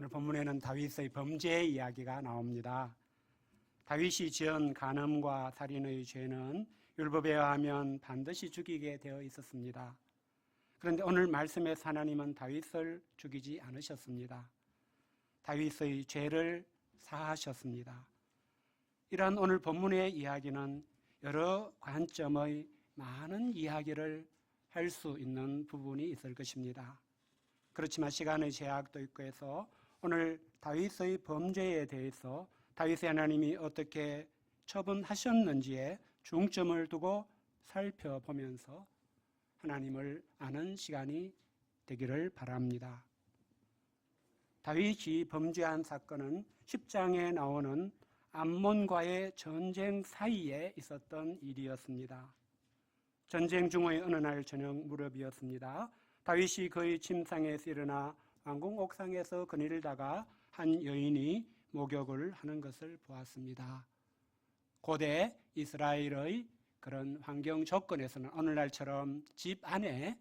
오늘 본문에는 다윗의 범죄 이야기가 나옵니다. 다윗이 지은 간음과 살인의 죄는 율법에 의하면 반드시 죽이게 되어 있었습니다. 그런데 오늘 말씀에서 하나님은 다윗을 죽이지 않으셨습니다. 다윗의 죄를 사하셨습니다. 이러한 오늘 본문의 이야기는 여러 관점의 많은 이야기를 할 수 있는 부분이 있을 것입니다. 그렇지만 시간의 제약도 있고 해서 오늘 다윗의 범죄에 대해서 다윗의 하나님이 어떻게 처분하셨는지에 중점을 두고 살펴보면서 하나님을 아는 시간이 되기를 바랍니다. 다윗이 범죄한 사건은 10장에 나오는 암몬과의 전쟁 사이에 있었던 일이었습니다. 전쟁 중의 어느 날 저녁 무렵이었습니다. 다윗이 그의 침상에서 일어나 왕궁 옥상에서 거닐다가 한 여인이 목욕을 하는 것을 보았습니다. 고대 이스라엘의 그런 환경 조건에서는 오늘날처럼 집 안에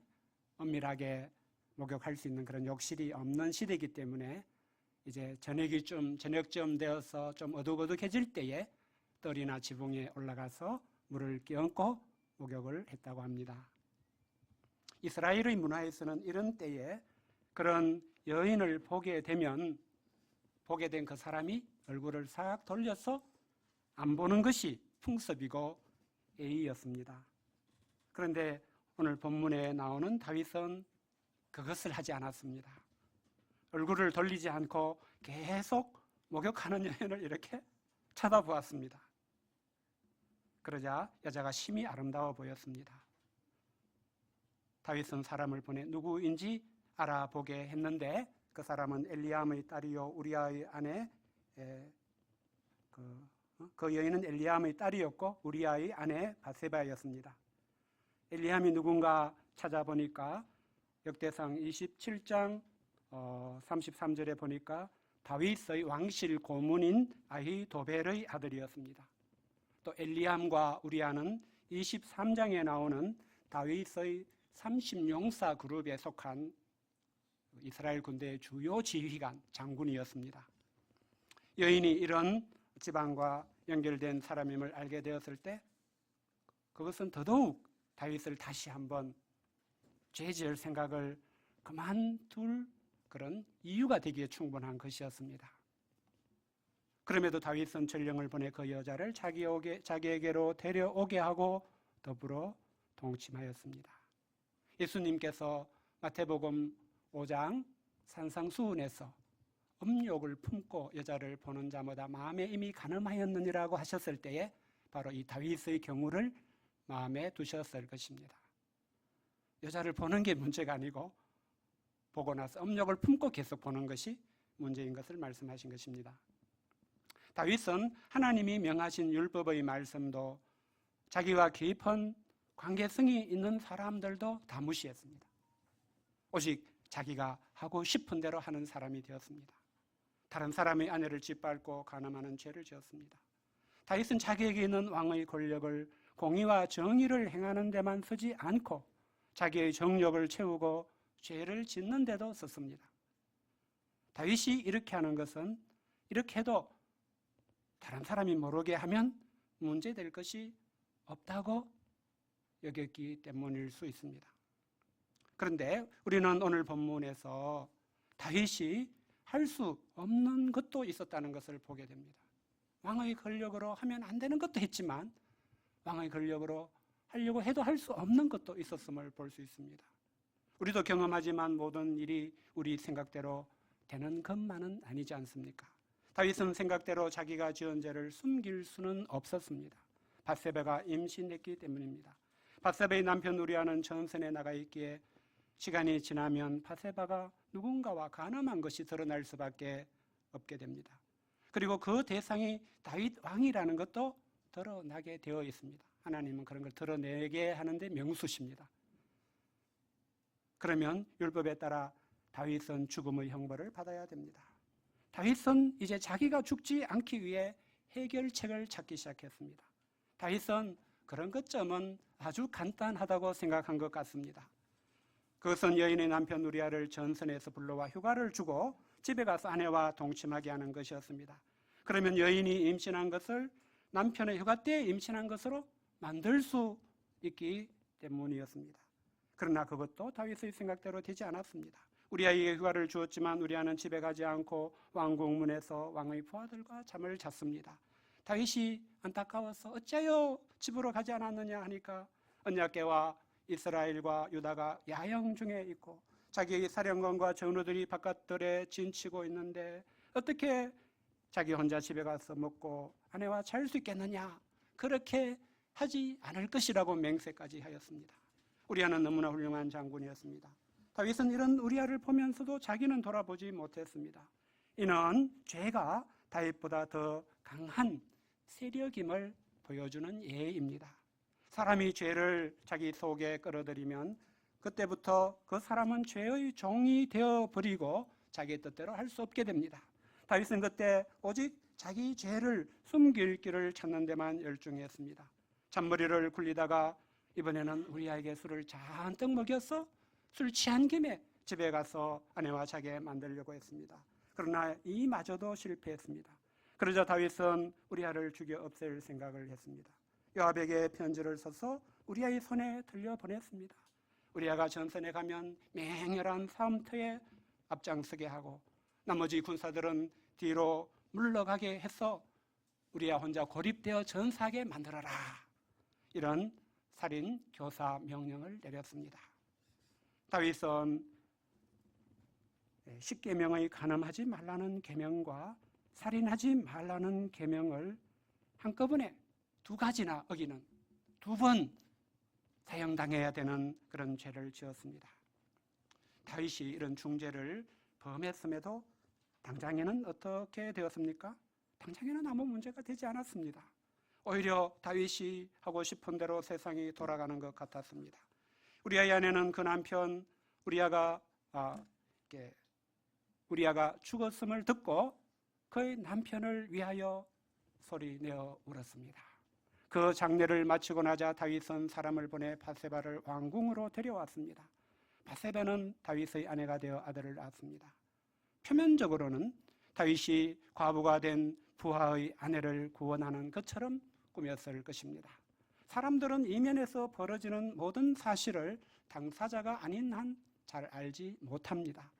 엄밀하게 목욕할 수 있는 그런 욕실이 없는 시대이기 때문에 이제 저녁쯤 되어서 좀 어둑어둑해질 때에 뜰이나 지붕에 올라가서 물을 끼얹고 목욕을 했다고 합니다. 이스라엘의 문화에서는 이런 때에 그런 여인을 보게 되면 보게 된 그 사람이 얼굴을 싹 돌려서 안 보는 것이 풍습이고 예의였습니다. 그런데 오늘 본문에 나오는 다윗은 그것을 하지 않았습니다. 얼굴을 돌리지 않고 계속 목욕하는 여인을 이렇게 쳐다보았습니다. 그러자 여자가 심히 아름다워 보였습니다. 다윗은 사람을 보내 누구인지 알아보게 했는데 그 사람은 엘리암의 딸이요 우리아의 아내 그 여인은 엘리암의 딸이었고 우리아의 아내 바세바였습니다. 엘리암이 누군가 찾아보니까 역대상 27장 33절에 보니까 다윗의 왕실 고문인 아히도벨의 아들이었습니다. 또 엘리암과 우리아는 23장에 나오는 다윗의 30용사 그룹에 속한 이스라엘 군대의 주요 지휘관 장군이었습니다. 여인이 이런 지방과 연결된 사람임을 알게 되었을 때 그것은 더더욱 다윗을 다시 한번 죄 지을 생각을 그만둘 그런 이유가 되기에 충분한 것이었습니다. 그럼에도 다윗은 전령을 보내 그 여자를 자기에게로 데려오게 하고 더불어 동침하였습니다. 예수님께서 마태복음 5장 산상수훈에서 음욕을 품고 여자를 보는 자마다 마음에 이미 간음하였느니라고 하셨을 때에 바로 이 다윗의 경우를 마음에 두셨을 것입니다. 여자를 보는 게 문제가 아니고 보고 나서 음욕을 품고 계속 보는 것이 문제인 것을 말씀하신 것입니다. 다윗은 하나님이 명하신 율법의 말씀도 자기와 깊은 관계성이 있는 사람들도 다 무시했습니다. 오직 자기가 하고 싶은 대로 하는 사람이 되었습니다. 다른 사람의 아내를 짓밟고 간음하는 죄를 지었습니다. 다윗은 자기에게 있는 왕의 권력을 공의와 정의를 행하는 데만 쓰지 않고 자기의 정욕을 채우고 죄를 짓는 데도 썼습니다. 다윗이 이렇게 하는 것은 이렇게 해도 다른 사람이 모르게 하면 문제될 것이 없다고 여겼기 때문일 수 있습니다. 그런데 우리는 오늘 본문에서 다윗이 할 수 없는 것도 있었다는 것을 보게 됩니다. 왕의 권력으로 하면 안 되는 것도 했지만 왕의 권력으로 하려고 해도 할 수 없는 것도 있었음을 볼 수 있습니다. 우리도 경험하지만 모든 일이 우리 생각대로 되는 것만은 아니지 않습니까? 다윗은 생각대로 자기가 지은 죄를 숨길 수는 없었습니다. 밧세바가 임신했기 때문입니다. 밧세바의 남편 우리아는 전선에 나가 있기에 시간이 지나면 밧세바가 누군가와 간음한 것이 드러날 수밖에 없게 됩니다. 그리고 그 대상이 다윗 왕이라는 것도 드러나게 되어 있습니다. 하나님은 그런 걸 드러내게 하는데 명수십니다. 그러면 율법에 따라 다윗은 죽음의 형벌을 받아야 됩니다. 다윗은 이제 자기가 죽지 않기 위해 해결책을 찾기 시작했습니다. 다윗은 그런 것점은 아주 간단하다고 생각한 것 같습니다. 그것은 여인의 남편 우리아를 전선에서 불러와 휴가를 주고 집에 가서 아내와 동침하게 하는 것이었습니다. 그러면 여인이 임신한 것을 남편의 휴가 때에 임신한 것으로 만들 수 있기 때문이었습니다. 그러나 그것도 다윗의 생각대로 되지 않았습니다. 우리아에게 휴가를 주었지만 우리아는 집에 가지 않고 왕궁문에서 왕의 부하들과 잠을 잤습니다. 다윗이 안타까워서 어째요 집으로 가지 않았느냐 하니까 언약궤와 이스라엘과 유다가 야영 중에 있고 자기의 사령관과 전우들이 바깥들에 진치고 있는데 어떻게 자기 혼자 집에 가서 먹고 아내와 잘 수 있겠느냐, 그렇게 하지 않을 것이라고 맹세까지 하였습니다. 우리아는 너무나 훌륭한 장군이었습니다. 다윗은 이런 우리아를 보면서도 자기는 돌아보지 못했습니다. 이는 죄가 다윗보다 더 강한 세력임을 보여주는 예입니다. 사람이 죄를 자기 속에 끌어들이면 그때부터 그 사람은 죄의 종이 되어버리고 자기 뜻대로 할 수 없게 됩니다. 다윗은 그때 오직 자기 죄를 숨길 길을 찾는 데만 열중했습니다. 잔머리를 굴리다가 이번에는 우리아에게 술을 잔뜩 먹여서 술 취한 김에 집에 가서 아내와 자게 만들려고 했습니다. 그러나 이마저도 실패했습니다. 그러자 다윗은 우리아를 죽여 없앨 생각을 했습니다. 요압에게 편지를 써서 우리아의 손에 들려보냈습니다. 우리아가 전선에 가면 맹렬한 싸움터에 앞장서게 하고 나머지 군사들은 뒤로 물러가게 해서 우리아 혼자 고립되어 전사하게 만들어라, 이런 살인 교사 명령을 내렸습니다. 다윗은 십계명의 간음하지 말라는 계명과 살인하지 말라는 계명을 한꺼번에 두 가지나 어기는, 두 번 사형당해야 되는 그런 죄를 지었습니다. 다윗이 이런 중죄를 범했음에도 당장에는 어떻게 되었습니까? 당장에는 아무 문제가 되지 않았습니다. 오히려 다윗이 하고 싶은 대로 세상이 돌아가는 것 같았습니다. 우리아의 아내는 그 남편 우리아가 죽었음을 듣고 그의 남편을 위하여 소리내어 울었습니다. 그 장례를 마치고 나자 다윗은 사람을 보내 바세바를 왕궁으로 데려왔습니다. 바세바는 다윗의 아내가 되어 아들을 낳았습니다. 표면적으로는 다윗이 과부가 된 부하의 아내를 구원하는 것처럼 꾸몄을 것입니다. 사람들은 이면에서 벌어지는 모든 사실을 당사자가 아닌 한 잘 알지 못합니다.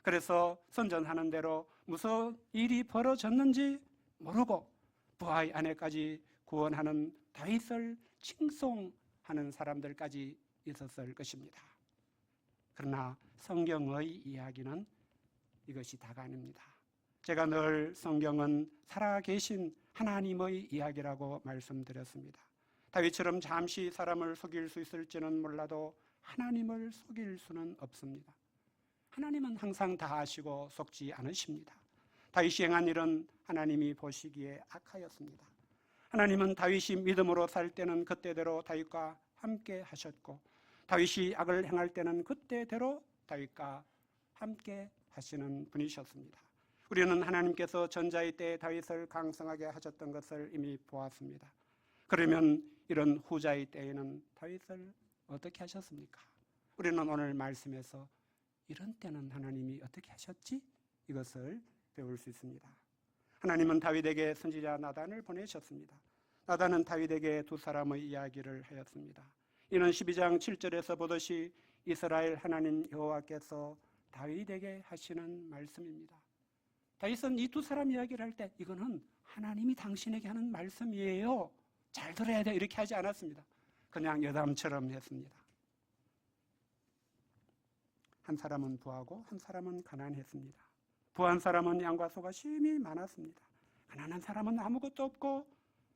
그래서 선전하는 대로 무슨 일이 벌어졌는지 모르고 부하의 아내까지 구원하는 다윗을 칭송하는 사람들까지 있었을 것입니다. 그러나 성경의 이야기는 이것이 다가 아닙니다. 제가 늘 성경은 살아계신 하나님의 이야기라고 말씀드렸습니다. 다윗처럼 잠시 사람을 속일 수 있을지는 몰라도 하나님을 속일 수는 없습니다. 하나님은 항상 다 아시고 속지 않으십니다. 다윗이 행한 일은 하나님이 보시기에 악하였습니다. 하나님은 다윗이 믿음으로 살 때는 그때대로 다윗과 함께 하셨고 다윗이 악을 행할 때는 그때대로 다윗과 함께 하시는 분이셨습니다. 우리는 하나님께서 전자의 때에 다윗을 강성하게 하셨던 것을 이미 보았습니다. 그러면 이런 후자의 때에는 다윗을 어떻게 하셨습니까? 우리는 오늘 말씀에서 이런 때는 하나님이 어떻게 하셨지? 이것을 배울 수 있습니다. 하나님은 다윗에게 선지자 나단을 보내셨습니다. 나단은 다윗에게 두 사람의 이야기를 하였습니다. 이는 12장 7절에서 보듯이 이스라엘 하나님 여호와께서 다윗에게 하시는 말씀입니다. 다윗은 이 두 사람 이야기를 할 때 이거는 하나님이 당신에게 하는 말씀이에요, 잘 들어야 돼, 이렇게 하지 않았습니다. 그냥 여담처럼 했습니다. 한 사람은 부하고 한 사람은 가난했습니다. 부한 사람은 양과 소가 심히 많았습니다. 가난한 사람은 아무것도 없고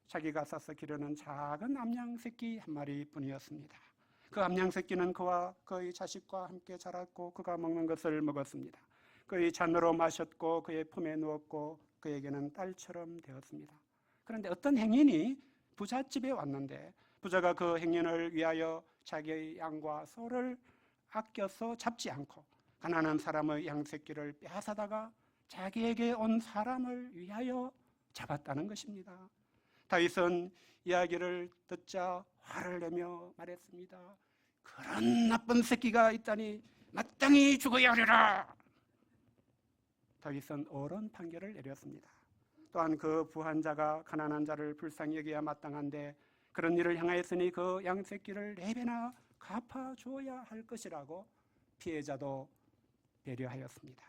자기가 싸서 기르는 작은 암양 새끼 한 마리뿐이었습니다. 그 암양 새끼는 그와 그의 자식과 함께 자랐고 그가 먹는 것을 먹었습니다. 그의 잔으로 마셨고 그의 품에 누웠고 그에게는 딸처럼 되었습니다. 그런데 어떤 행인이 부잣집에 왔는데 부자가 그 행인을 위하여 자기의 양과 소를 아껴서 잡지 않고 가난한 사람의 양새끼를 빼앗아다가 자기에게 온 사람을 위하여 잡았다는 것입니다. 다윗은 이야기를 듣자 화를 내며 말했습니다. 그런 나쁜 새끼가 있다니 마땅히 죽어야 하리라. 다윗은 옳은 판결을 내렸습니다. 또한 그 부한 자가 가난한 자를 불쌍히 여겨야 마땅한데 그런 일을 향하였으니 그 양새끼를 4배나 갚아주어야 할 것이라고 피해자도 배려하였습니다.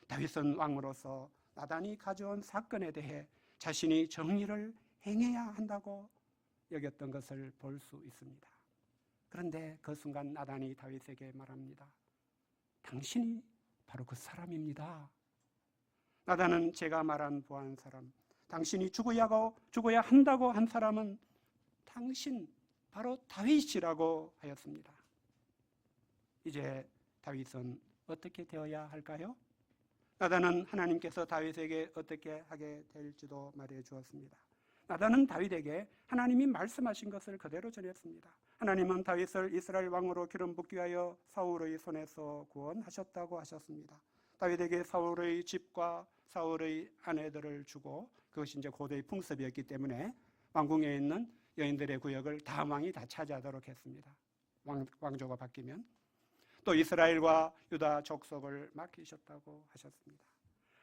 다윗은 왕으로서 나단이 가져온 사건에 대해 자신이 정의를 행해야 한다고 여겼던 것을 볼 수 있습니다. 그런데 그 순간 나단이 다윗에게 말합니다. 당신이 바로 그 사람입니다. 나단은 제가 말한 부한 사람, 당신이 죽어야 한다고 한 사람은 당신, 바로 다윗이라고 하였습니다. 이제 다윗은 어떻게 되어야 할까요? 나단은 하나님께서 다윗에게 어떻게 하게 될지도 말해 주었습니다. 나단은 다윗에게 하나님이 말씀하신 것을 그대로 전했습니다. 하나님은 다윗을 이스라엘 왕으로 기름 붓기 위하여 사울의 손에서 구원하셨다고 하셨습니다. 다윗에게 사울의 집과 사울의 아내들을 주고, 그것이 이제 고대의 풍습이었기 때문에 왕궁에 있는 여인들의 구역을 다음 왕이 다 차지하도록 했습니다. 왕조가 바뀌면. 또 이스라엘과 유다 족속을 맡기셨다고 하셨습니다.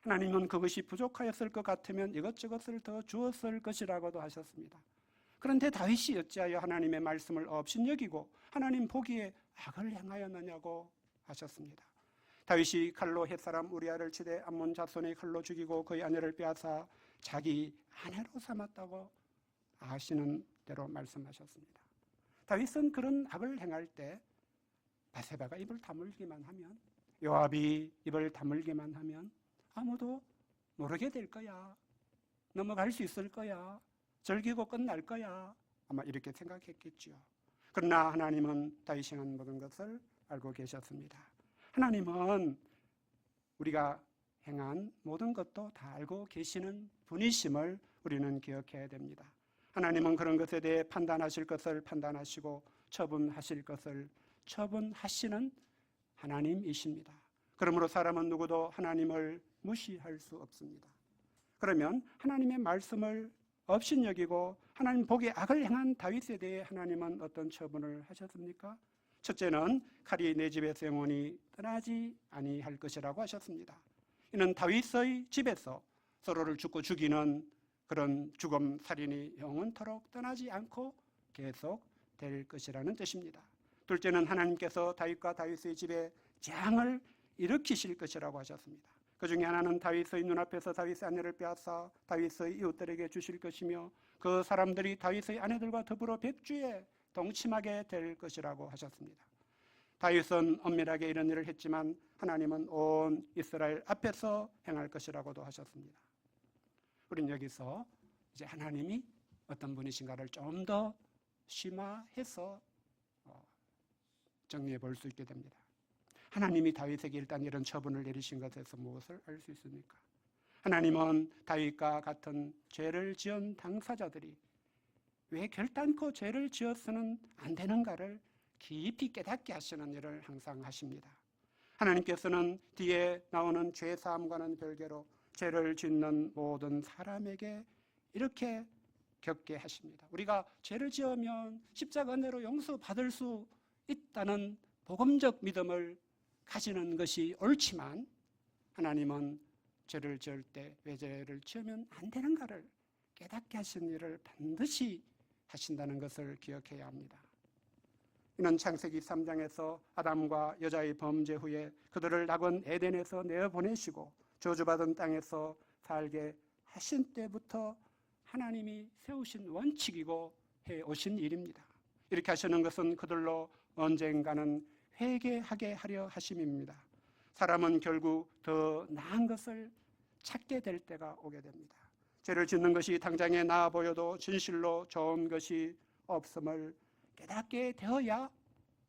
하나님은 그것이 부족하였을 것 같으면 이것저것을 더 주었을 것이라고도 하셨습니다. 그런데 다윗이 어찌하여 하나님의 말씀을 업신여기고 하나님 보기에 악을 행하였느냐고 하셨습니다. 다윗이 칼로 햇사람 우리아를 치되 암몬 자손의 칼로 죽이고 그의 아내를 빼앗아 자기 아내로 삼았다고 아시는 대로 말씀하셨습니다. 다윗은 그런 악을 행할 때 바세바가 입을 다물기만 하면, 요압이 입을 다물기만 하면 아무도 모르게 될 거야, 넘어갈 수 있을 거야, 즐기고 끝날 거야, 아마 이렇게 생각했겠지요. 그러나 하나님은 다윗이 한 모든 것을 알고 계셨습니다. 하나님은 우리가 행한 모든 것도 다 알고 계시는 분이심을 우리는 기억해야 됩니다. 하나님은 그런 것에 대해 판단하실 것을 판단하시고 처분하실 것을 처분하시는 하나님이십니다. 그러므로 사람은 누구도 하나님을 무시할 수 없습니다. 그러면 하나님의 말씀을 업신여기고 하나님 보기에 악을 행한 다윗에 대해 하나님은 어떤 처분을 하셨습니까? 첫째는 칼이 내 집에서 영원히 떠나지 아니할 것이라고 하셨습니다. 이는 다윗의 집에서 서로를 죽고 죽이는 그런 죽음 살인이 영원토록 떠나지 않고 계속 될 것이라는 뜻입니다. 둘째는 하나님께서 다윗과 다윗의 집에 재앙을 일으키실 것이라고 하셨습니다. 그 중에 하나는 다윗의 눈앞에서 다윗의 아내를 빼앗아 다윗의 이웃들에게 주실 것이며 그 사람들이 다윗의 아내들과 더불어 백주에 동침하게 될 것이라고 하셨습니다. 다윗은 엄밀하게 이런 일을 했지만 하나님은 온 이스라엘 앞에서 행할 것이라고도 하셨습니다. 우리는 여기서 이제 하나님이 어떤 분이신가를 좀 더 심화해서 정리해 볼 수 있게 됩니다. 하나님이 다윗에게 일단 이런 처분을 내리신 것에서 무엇을 알 수 있습니까? 하나님은 다윗과 같은 죄를 지은 당사자들이 왜 결단코 죄를 지어서는 안 되는가를 깊이 깨닫게 하시는 일을 항상 하십니다. 하나님께서는 뒤에 나오는 죄사함과는 별개로 죄를 짓는 모든 사람에게 이렇게 겪게 하십니다. 우리가 죄를 지으면 십자가 은혜로 용서받을 수 있다는 복음적 믿음을 가지는 것이 옳지만 하나님은 죄를 지을 때 왜 죄를 지으면 안 되는가를 깨닫게 하시는 일을 반드시 하신다는 것을 기억해야 합니다. 이는 창세기 3장에서 아담과 여자의 범죄 후에 그들을 낙원 에덴에서 내어보내시고 저주받은 땅에서 살게 하신 때부터 하나님이 세우신 원칙이고 해오신 일입니다. 이렇게 하시는 것은 그들로 언젠가는 회개하게 하려 하심입니다. 사람은 결국 더 나은 것을 찾게 될 때가 오게 됩니다. 죄를 짓는 것이 당장에 나아 보여도 진실로 좋은 것이 없음을 깨닫게 되어야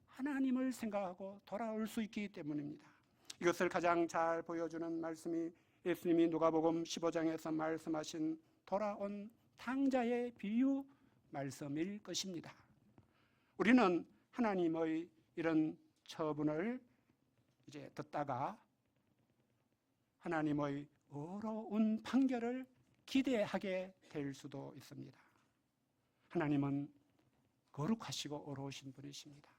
하나님을 생각하고 돌아올 수 있기 때문입니다. 이것을 가장 잘 보여주는 말씀이 예수님이 누가복음 15장에서 말씀하신 돌아온 탕자의 비유 말씀일 것입니다. 우리는 하나님의 이런 처분을 이제 듣다가 하나님의 어려운 판결을 기대하게 될 수도 있습니다. 하나님은 거룩하시고 어려우신 분이십니다.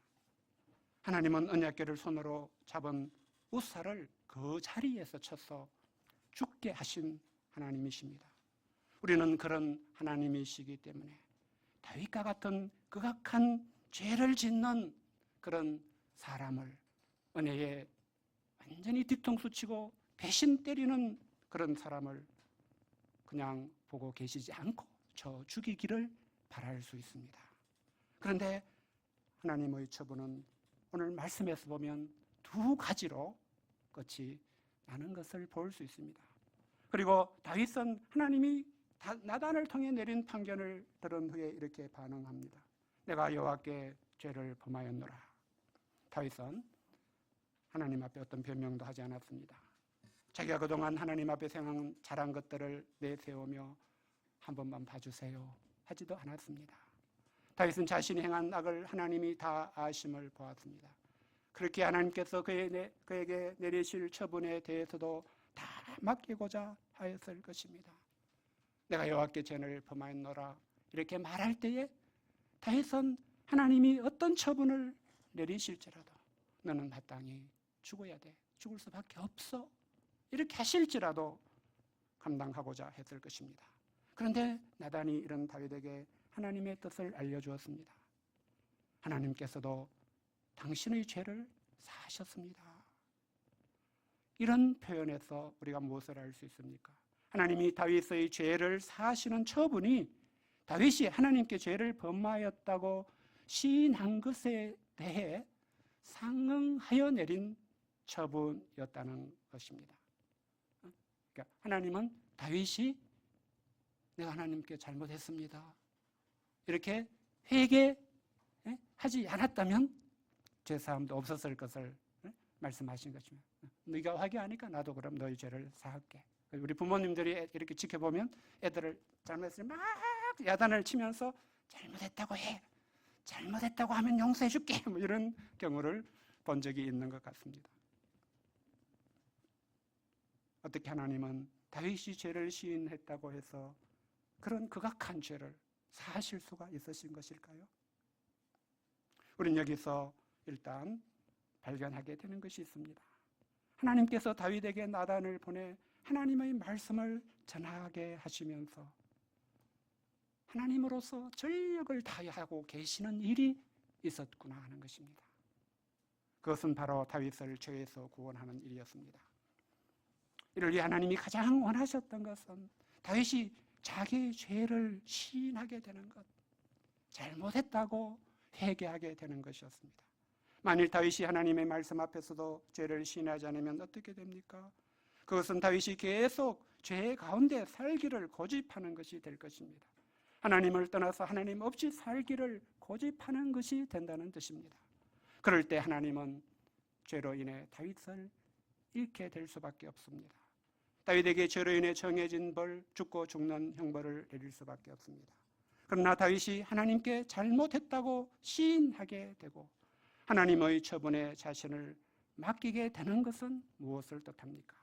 하나님은 언약궤를 손으로 잡은 우사를 그 자리에서 쳐서 죽게 하신 하나님이십니다. 우리는 그런 하나님이시기 때문에 다윗과 같은 극악한 죄를 짓는 그런 사람을 은혜에 완전히 뒤통수 치고 배신 때리는 그런 사람을 그냥 보고 계시지 않고 저 죽이기를 바랄 수 있습니다. 그런데 하나님의 처분은 오늘 말씀에서 보면 두 가지로 끝이 나는 것을 볼 수 있습니다. 그리고 다윗은 하나님이 나단을 통해 내린 판결을 들은 후에 이렇게 반응합니다. 내가 여호와께 죄를 범하였노라. 다윗은 하나님 앞에 어떤 변명도 하지 않았습니다. 자기가 그동안 하나님 앞에 잘한 것들을 내세우며 한 번만 봐주세요 하지도 않았습니다. 다윗은 자신이 행한 악을 하나님이 다 아심을 보았습니다. 그렇게 하나님께서 그에게 내리실 처분에 대해서도 다 맡기고자 하였을 것입니다. 내가 여호와께 죄를 범하였노라 이렇게 말할 때에 다윗은 하나님이 어떤 처분을 내리실지라도 너는 마땅히 죽어야 돼, 죽을 수밖에 없어 이렇게 하실지라도 감당하고자 했을 것입니다. 그런데 나단이 이런 다윗에게 하나님의 뜻을 알려주었습니다. 하나님께서도 당신의 죄를 사하셨습니다. 이런 표현에서 우리가 무엇을 알 수 있습니까? 하나님이 다윗의 죄를 사하시는 처분이 다윗이 하나님께 죄를 범하였다고 시인한 것에 대해 상응하여 내린 처분이었다는 것입니다. 그러니까 하나님은 다윗이 내가 하나님께 잘못했습니다 이렇게 회개하지 않았다면 죄사함도 없었을 것을 말씀하신 것입니다. 네가 회개하니까 나도 그럼 너희 죄를 사할게. 우리 부모님들이 이렇게 지켜보면 애들을 잘못했으면 막 야단을 치면서 잘못했다고 해, 잘못했다고 하면 용서해 줄게 뭐 이런 경우를 본 적이 있는 것 같습니다. 어떻게 하나님은 다윗이 죄를 시인했다고 해서 그런 극악한 죄를 사하실 수가 있으신 것일까요? 우리는 여기서 일단 발견하게 되는 것이 있습니다. 하나님께서 다윗에게 나단을 보내 하나님의 말씀을 전하게 하시면서 하나님으로서 전력을 다하고 계시는 일이 있었구나 하는 것입니다. 그것은 바로 다윗을 죄에서 구원하는 일이었습니다. 이를 위해 하나님이 가장 원하셨던 것은 다윗이 자기의 죄를 시인하게 되는 것, 잘못했다고 회개하게 되는 것이었습니다. 만일 다윗이 하나님의 말씀 앞에서도 죄를 시인하지 않으면 어떻게 됩니까? 그것은 다윗이 계속 죄 가운데 살기를 고집하는 것이 될 것입니다. 하나님을 떠나서 하나님 없이 살기를 고집하는 것이 된다는 뜻입니다. 그럴 때 하나님은 죄로 인해 다윗을 잃게 될 수밖에 없습니다. 다윗에게 죄로 인해 정해진 벌, 죽고 죽는 형벌을 내릴 수밖에 없습니다. 그러나 다윗이 하나님께 잘못했다고 시인하게 되고 하나님의 처분에 자신을 맡기게 되는 것은 무엇을 뜻합니까?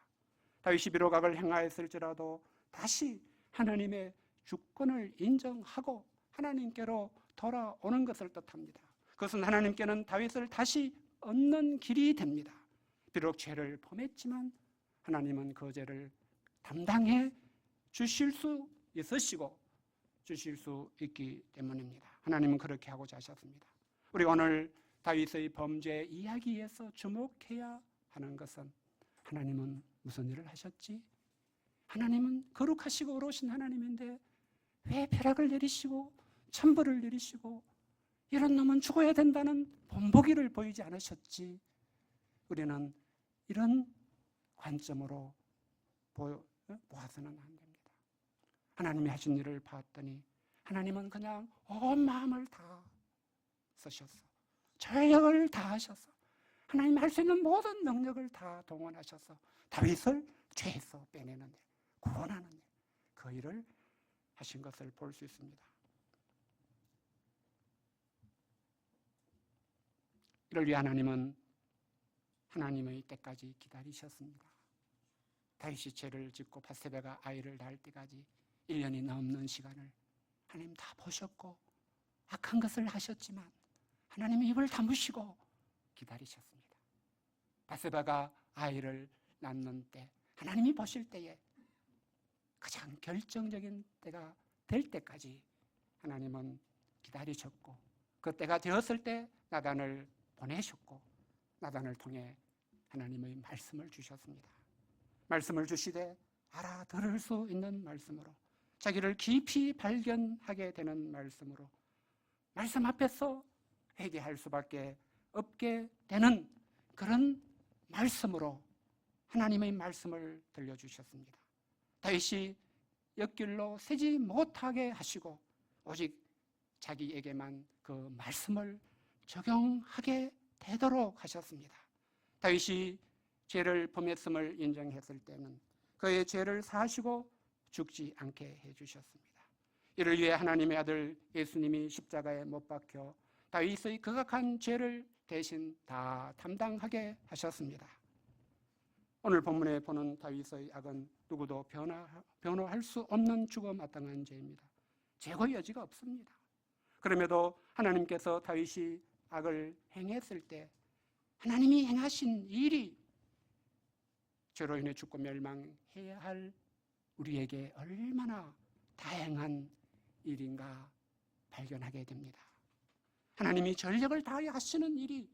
다윗이 비록 악을 행하였을지라도 다시 하나님의 주권을 인정하고 하나님께로 돌아오는 것을 뜻합니다. 그것은 하나님께는 다윗을 다시 얻는 길이 됩니다. 비록 죄를 범했지만 하나님은 그 죄를 담당해 주실 수 있으시고 주실 수 있기 때문입니다. 하나님은 그렇게 하고자 하셨습니다. 우리가 오늘 다윗의 범죄 이야기에서 주목해야 하는 것은 하나님은 무슨 일을 하셨지? 하나님은 거룩하시고 의로우신 하나님인데 왜 벼락을 내리시고 천벌을 내리시고 이런 놈은 죽어야 된다는 본보기를 보이지 않으셨지? 우리는 이런 관점으로 보아서는 안 됩니다. 하나님이 하신 일을 봤더니 하나님은 그냥 온 마음을 다 쓰셨어. 전력을 다 하셔서 하나님 할 수 있는 모든 능력을 다 동원하셔서 다윗을 죄에서 빼내는 일, 구원하는 일, 그 일을 하신 것을 볼 수 있습니다. 이를 위해 하나님은 하나님의 때까지 기다리셨습니다. 다윗이 죄를 짓고 바세바가 아이를 낳을 때까지 1년이 넘는 시간을 하나님 다 보셨고 악한 것을 하셨지만 하나님이 입을 다무시고 기다리셨습니다. 바세바가 아이를 낳는 때, 하나님이 보실 때에 가장 결정적인 때가 될 때까지 하나님은 기다리셨고, 그 때가 되었을 때 나단을 보내셨고, 나단을 통해 하나님의 말씀을 주셨습니다. 말씀을 주시되 알아들을 수 있는 말씀으로, 자기를 깊이 발견하게 되는 말씀으로, 말씀 앞에서 회개할 수밖에 없게 되는 그런 말씀으로 하나님의 말씀을 들려주셨습니다. 다윗이 옆길로 새지 못하게 하시고 오직 자기에게만 그 말씀을 적용하게 되도록 하셨습니다. 다윗이 죄를 범했음을 인정했을 때는 그의 죄를 사하시고 죽지 않게 해주셨습니다. 이를 위해 하나님의 아들 예수님이 십자가에 못 박혀 다윗의 극악한 죄를 대신 다 담당하게 하셨습니다. 오늘 본문에 보는 다윗의 악은 누구도 변호할 수 없는 죽어 마땅한 죄입니다. 재고 여지가 없습니다. 그럼에도 하나님께서 다윗이 악을 행했을 때 하나님이 행하신 일이 죄로 인해 죽고 멸망해야 할 우리에게 얼마나 다양한 일인가 발견하게 됩니다. 하나님이 전력을 다하여 하시는 일이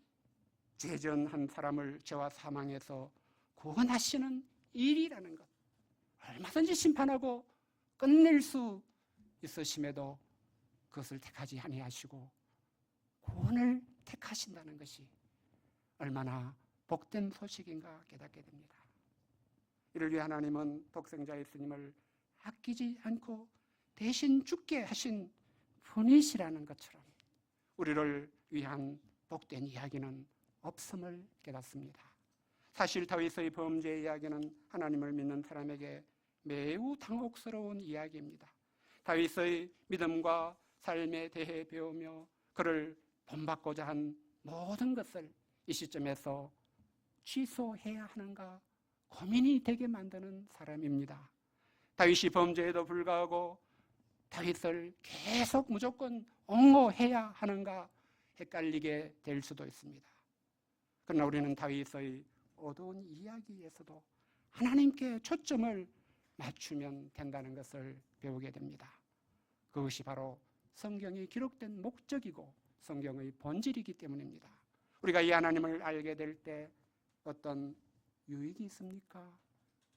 죄전한 사람을 죄와 사망에서 구원하시는 일이라는 것, 얼마든지 심판하고 끝낼 수 있으심에도 그것을 택하지 아니하시고 구원을 택하신다는 것이 얼마나 복된 소식인가 깨닫게 됩니다. 이를 위해 하나님은 독생자 예수님을 아끼지 않고 대신 죽게 하신 분이시라는 것처럼 우리를 위한 복된 이야기는 없음을 깨닫습니다. 사실 다윗의 범죄 이야기는 하나님을 믿는 사람에게 매우 당혹스러운 이야기입니다. 다윗의 믿음과 삶에 대해 배우며 그를 본받고자 한 모든 것을 이 시점에서 취소해야 하는가 고민이 되게 만드는 사람입니다. 다윗이 범죄에도 불구하고 다윗을 계속 무조건 옹호해야 하는가 헷갈리게 될 수도 있습니다. 그러나 우리는 다윗의 어두운 이야기에서도 하나님께 초점을 맞추면 된다는 것을 배우게 됩니다. 그것이 바로 성경이 기록된 목적이고 성경의 본질이기 때문입니다. 우리가 이 하나님을 알게 될 때 어떤 유익이 있습니까?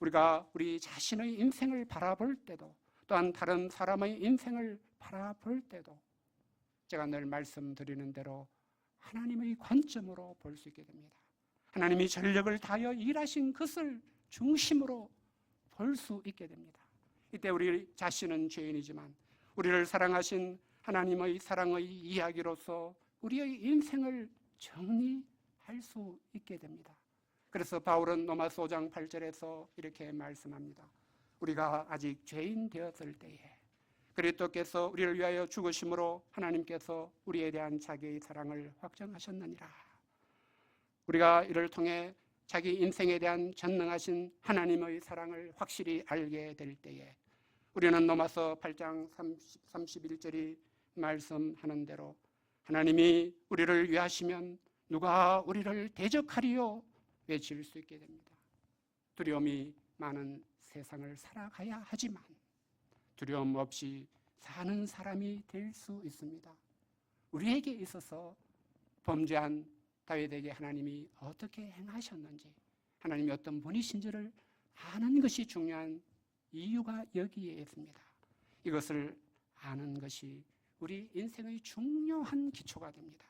우리가 우리 자신의 인생을 바라볼 때도 또한 다른 사람의 인생을 바라볼 때도 제가 늘 말씀드리는 대로 하나님의 관점으로 볼 수 있게 됩니다. 하나님이 전력을 다하여 일하신 것을 중심으로 볼 수 있게 됩니다. 이때 우리 자신은 죄인이지만 우리를 사랑하신 하나님의 사랑의 이야기로서 우리의 인생을 정리할 수 있게 됩니다. 그래서 바울은 로마서 5장 8절에서 이렇게 말씀합니다. 우리가 아직 죄인 되었을 때에 그리스도께서 우리를 위하여 죽으심으로 하나님께서 우리에 대한 자기의 사랑을 확정하셨느니라. 우리가 이를 통해 자기 인생에 대한 전능하신 하나님의 사랑을 확실히 알게 될 때에 우리는 로마서 8장 31절이 말씀하는 대로 하나님이 우리를 위하시면 누가 우리를 대적하리요 외칠 수 있게 됩니다. 두려움이 많은 세상을 살아가야 하지만 두려움 없이 사는 사람이 될 수 있습니다. 우리에게 있어서 범죄한 다윗에게 하나님이 어떻게 행하셨는지, 하나님이 어떤 분이신지를 아는 것이 중요한 이유가 여기에 있습니다. 이것을 아는 것이 우리 인생의 중요한 기초가 됩니다.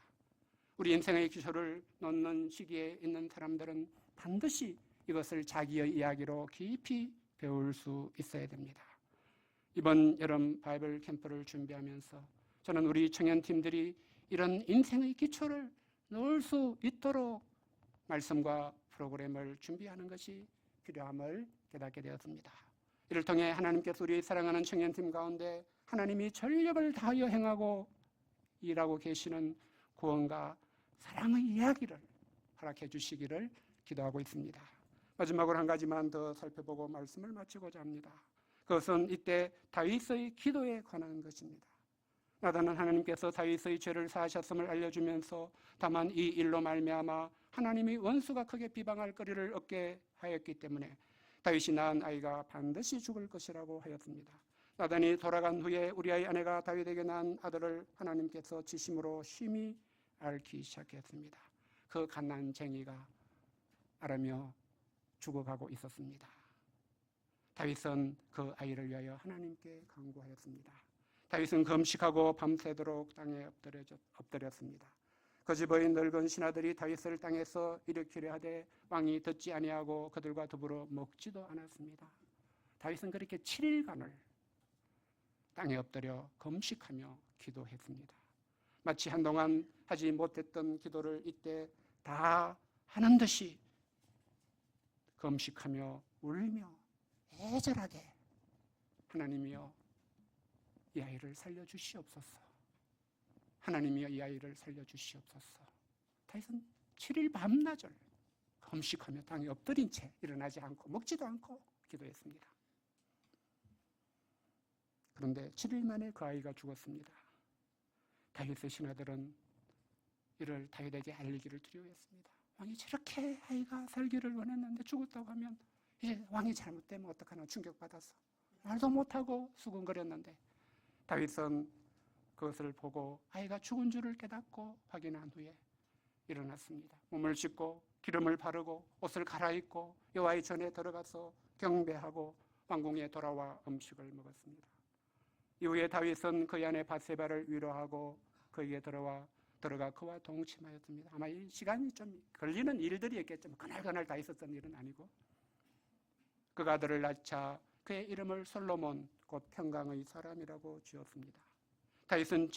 우리 인생의 기초를 놓는 시기에 있는 사람들은 반드시 이것을 자기의 이야기로 깊이 배울 수 있어야 됩니다. 이번 여름 바이블 캠프를 준비하면서 저는 우리 청년팀들이 이런 인생의 기초를 놓을 수 있도록 말씀과 프로그램을 준비하는 것이 필요함을 깨닫게 되었습니다. 이를 통해 하나님께서 우리 사랑하는 청년팀 가운데 하나님이 전력을 다하여 행하고 일하고 계시는 구원과 사랑의 이야기를 허락해 주시기를 기도하고 있습니다. 마지막으로 한 가지만 더 살펴보고 말씀을 마치고자 합니다. 그것은 이때 다윗의 기도에 관한 것입니다. 나단은 하나님께서 다윗의 죄를 사하셨음을 알려주면서 다만 이 일로 말미암아 하나님이 원수가 크게 비방할 거리를 얻게 하였기 때문에 다윗이 낳은 아이가 반드시 죽을 것이라고 하였습니다. 나단이 돌아간 후에 우리아의 아내가 다윗에게 낳은 아들을 하나님께서 지심으로 심히 앓기 시작했습니다. 그 갓난쟁이가 앓으며 죽어가고 있었습니다. 다윗은 그 아이를 위하여 하나님께 간구하였습니다. 다윗은 금식하고 밤새도록 땅에 엎드렸습니다. 그 집의 늙은 신하들이 다윗을 땅에서 일으키려 하되 왕이 듣지 아니하고 그들과 더불어 먹지도 않았습니다. 다윗은 그렇게 7일간을 땅에 엎드려 금식하며 기도했습니다. 마치 한동안 하지 못했던 기도를 이때 다 하는 듯이 금식하며 울며 애절하게 하나님이여 이 아이를 살려주시옵소서. 하나님이여 이 아이를 살려주시옵소서. 다윗은 7일 밤낮을 금식하며 땅에 엎드린 채 일어나지 않고 먹지도 않고 기도했습니다. 그런데 7일 만에 그 아이가 죽었습니다. 다윗의 신하들은 이를 다윗에게 알리기를 두려워했습니다. 왕이 저렇게 아이가 살기를 원했는데 죽었다고 하면 왕이 잘못되면 어떡하나 충격받아서 말도 못하고 수군거렸는데 다윗은 그것을 보고 아이가 죽은 줄을 깨닫고 확인한 후에 일어났습니다. 몸을 씻고 기름을 바르고 옷을 갈아입고 여호와의 전에 들어가서 경배하고 왕궁에 돌아와 음식을 먹었습니다. 이후에 다윗은 그의 아내 바세바를 위로하고 그에게 들어가 그와 동침하였습니다. 아마 이 시간이 좀 걸리는 일들이었겠지만 그날 다 있었던 일은 아니고 그가 아들을 낳자 그의 이름을 솔로몬 곧 평강의 사람이라고 지었습니다. 다윗은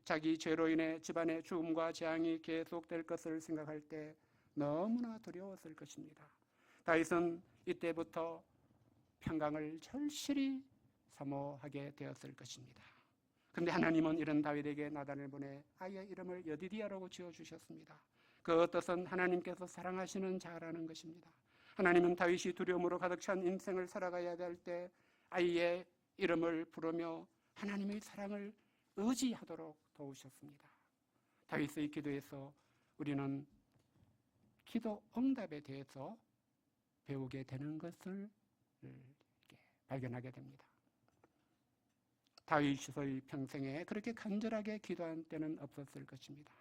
자기 죄로 인해 집안의 죽음과 재앙이 계속될 것을 생각할 때 너무나 두려웠을 것입니다. 다윗은 이때부터 평강을 절실히 사모하게 되었을 것입니다. 그런데 하나님은 이런 다윗에게 나단을 보내 아이의 이름을 여디디아라고 지어주셨습니다. 그 뜻은 하나님께서 사랑하시는 자라는 것입니다. 하나님은 다윗이 두려움으로 가득 찬 인생을 살아가야 될 때 아이의 이름을 부르며 하나님의 사랑을 의지하도록 도우셨습니다. 다윗의 기도에서 우리는 기도 응답에 대해서 배우게 되는 것을 발견하게 됩니다. 다윗의 평생에 그렇게 간절하게 기도한 때는 없었을 것입니다.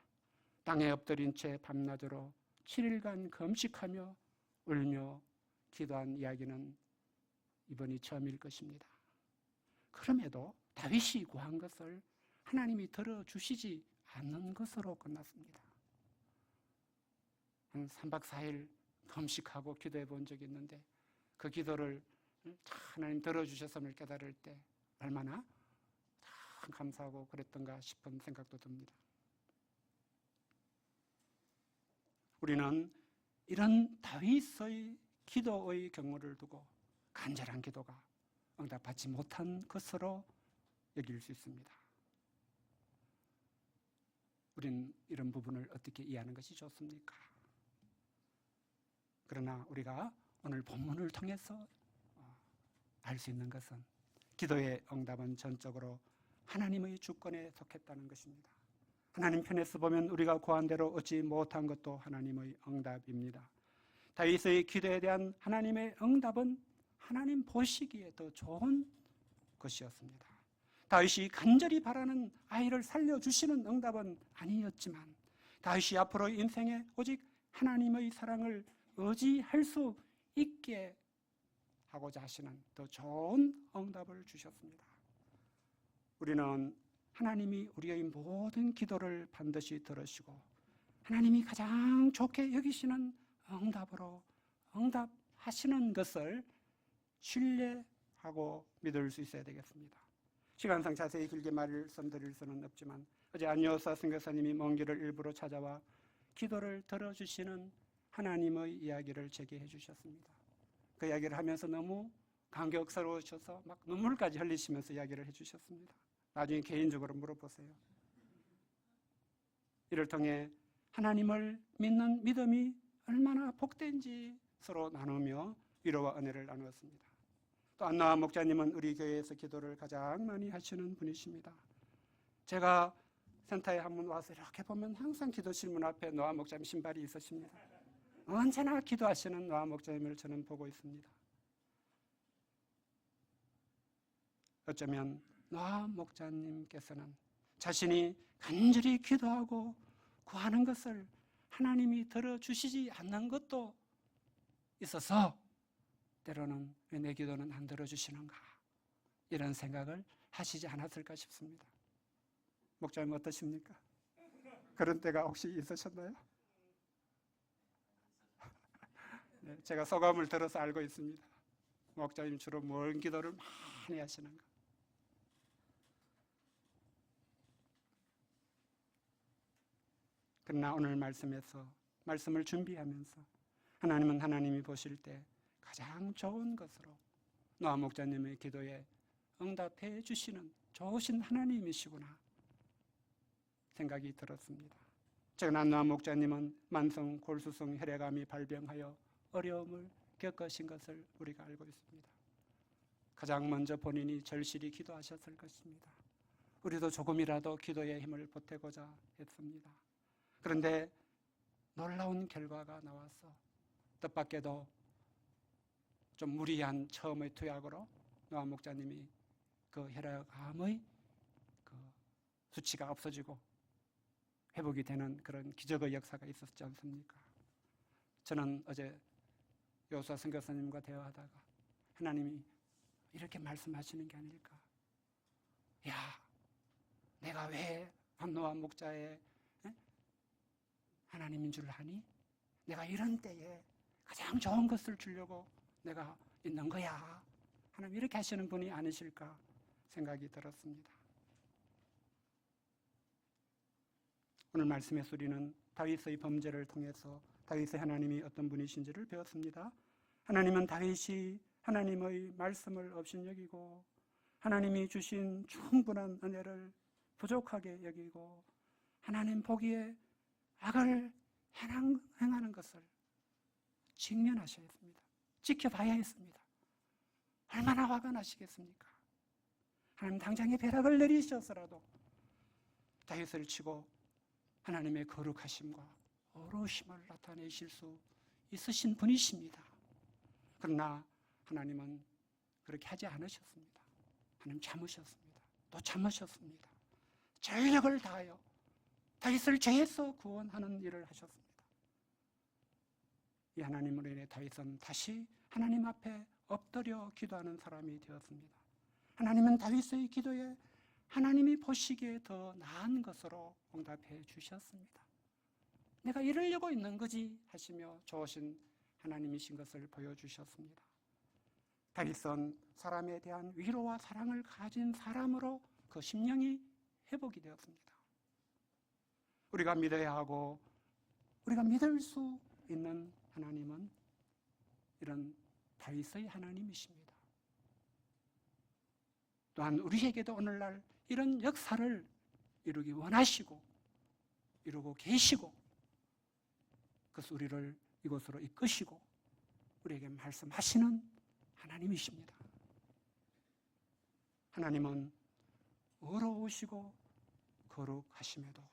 땅에 엎드린 채 밤낮으로 7일간 금식하며 울며 기도한 이야기는 이번이 처음일 것입니다. 그럼에도 다윗이 구한 것을 하나님이 들어주시지 않는 것으로 끝났습니다. 한 3박 4일 금식하고 기도해 본 적이 있는데 그 기도를 하나님 들어주셨음을 깨달을 때 얼마나 감사하고 그랬던가 싶은 생각도 듭니다. 우리는 이런 다윗의 기도의 경우를 두고 간절한 기도가 응답받지 못한 것으로 여길 수 있습니다. 우리는 이런 부분을 어떻게 이해하는 것이 좋습니까? 그러나 우리가 오늘 본문을 통해서 알 수 있는 것은 기도의 응답은 전적으로 하나님의 주권에 속했다는 것입니다. 하나님 편에서 보면 우리가 구한 대로 얻지 못한 것도 하나님의 응답입니다. 다윗의 기도에 대한 하나님의 응답은 하나님 보시기에 더 좋은 것이었습니다. 다윗이 간절히 바라는 아이를 살려주시는 응답은 아니었지만 다윗이 앞으로 인생에 오직 하나님의 사랑을 의지할 수 있게 하고자 하시는 더 좋은 응답을 주셨습니다. 우리는 하나님이 우리의 모든 기도를 반드시 들으시고 하나님이 가장 좋게 여기시는 응답으로 응답하시는 것을 신뢰하고 믿을 수 있어야 되겠습니다. 시간상 자세히 길게 말씀드릴 수는 없지만 어제 안여사 선교사님이 먼 길을 일부러 찾아와 기도를 들어주시는 하나님의 이야기를 제게 해주셨습니다. 그 이야기를 하면서 너무 감격스러우셔서 막 눈물까지 흘리시면서 이야기를 해주셨습니다. 나중에 개인적으로 물어보세요. 이를 통해 하나님을 믿는 믿음이 얼마나 복된지 서로 나누며 위로와 은혜를 나누었습니다. 또 안나와 목자님은 우리 교회에서 기도를 가장 많이 하시는 분이십니다. 제가 센터에 한번 와서 이렇게 보면 항상 기도실 문 앞에 노아 목사님 신발이 있으십니다. 언제나 기도하시는 노아 목사님을 저는 보고 있습니다. 어쩌면 노아 목사님께서는 자신이 간절히 기도하고 구하는 것을 하나님이 들어주시지 않는 것도 있어서 때로는 왜 내 기도는 안 들어주시는가 이런 생각을 하시지 않았을까 싶습니다. 목사님 어떠십니까? 그런 때가 혹시 있으셨나요? 네, 제가 소감을 들어서 알고 있습니다. 목사님 주로 뭘 기도를 많이 하시는가. 그러나 오늘 말씀에서 말씀을 준비하면서 하나님은 하나님이 보실 때 가장 좋은 것으로 노아 목사님의 기도에 응답해 주시는 좋으신 하나님이시구나 생각이 들었습니다. 최근 노아 목사님은 만성 골수성 혈액암이 발병하여 어려움을 겪으신 것을 우리가 알고 있습니다. 가장 먼저 본인이 절실히 기도하셨을 것입니다. 우리도 조금이라도 기도의 힘을 보태고자 했습니다. 그런데 놀라운 결과가 나와서 뜻밖에도 좀 무리한 처음의 투약으로 노아 목사님이 그 혈액암의 그 수치가 없어지고 회복이 되는 그런 기적의 역사가 있었지 않습니까? 저는 어제 여호수아 선교사님과 대화하다가 하나님이 이렇게 말씀하시는 게 아닐까. 야, 내가 왜 노아 목자의 하나님인 줄 아니? 내가 이런 때에 가장 좋은 것을 주려고 내가 있는 거야. 하나님 이렇게 하시는 분이 아니실까 생각이 들었습니다. 오늘 말씀의 소리는 다윗의 범죄를 통해서 다윗의 하나님이 어떤 분이신지를 배웠습니다. 하나님은 다윗이 하나님의 말씀을 업신여기고 하나님이 주신 충분한 은혜를 부족하게 여기고 하나님 보기에 악을 행하는 것을 직면하셔야 했습니다. 지켜봐야 했습니다. 얼마나 화가 나시겠습니까? 하나님 당장에 벼락을 내리셔서라도 다윗을 치고 하나님의 거룩하심과 어로우심을 나타내실 수 있으신 분이십니다. 그러나 하나님은 그렇게 하지 않으셨습니다. 하나님 참으셨습니다. 또 참으셨습니다. 전력을 다하여 다윗을 죄에서 구원하는 일을 하셨습니다. 이 하나님으로 인해 다윗은 다시 하나님 앞에 엎드려 기도하는 사람이 되었습니다. 하나님은 다윗의 기도에 하나님이 보시기에 더 나은 것으로 응답해 주셨습니다. 내가 이러려고 있는 거지 하시며 좋으신 하나님이신 것을 보여주셨습니다. 다윗은 사람에 대한 위로와 사랑을 가진 사람으로 그 심령이 회복이 되었습니다. 우리가 믿어야 하고 우리가 믿을 수 있는 하나님은 이런 다윗의 하나님이십니다. 또한 우리에게도 오늘날 이런 역사를 이루기 원하시고 이루고 계시고 그래서 우리를 이곳으로 이끄시고 우리에게 말씀하시는 하나님이십니다. 하나님은 의로우시고 거룩하심에도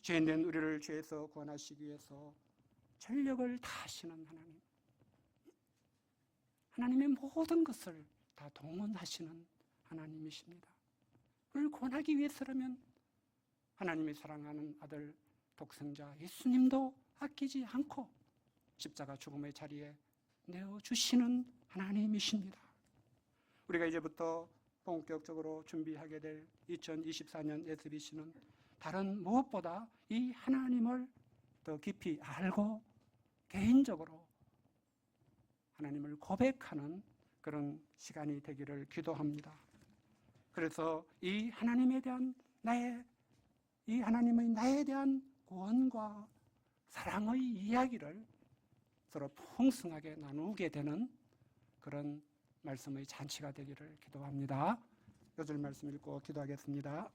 죄인된 우리를 죄에서 구원하시기 위해서 전력을 다하시는 하나님, 하나님의 모든 것을 다 동원하시는 하나님이십니다. 우리를 구원하기 위해서라면 하나님이 사랑하는 아들 독생자 예수님도 아끼지 않고 십자가 죽음의 자리에 내어주시는 하나님이십니다. 우리가 이제부터 본격적으로 준비하게 될 2024년 SBC는 다른 무엇보다 이 하나님을 더 깊이 알고 개인적으로 하나님을 고백하는 그런 시간이 되기를 기도합니다. 그래서 이 하나님에 대한 이 하나님의 나에 대한 구원과 사랑의 이야기를 서로 풍성하게 나누게 되는 그런 말씀의 잔치가 되기를 기도합니다. 요절 말씀 읽고 기도하겠습니다.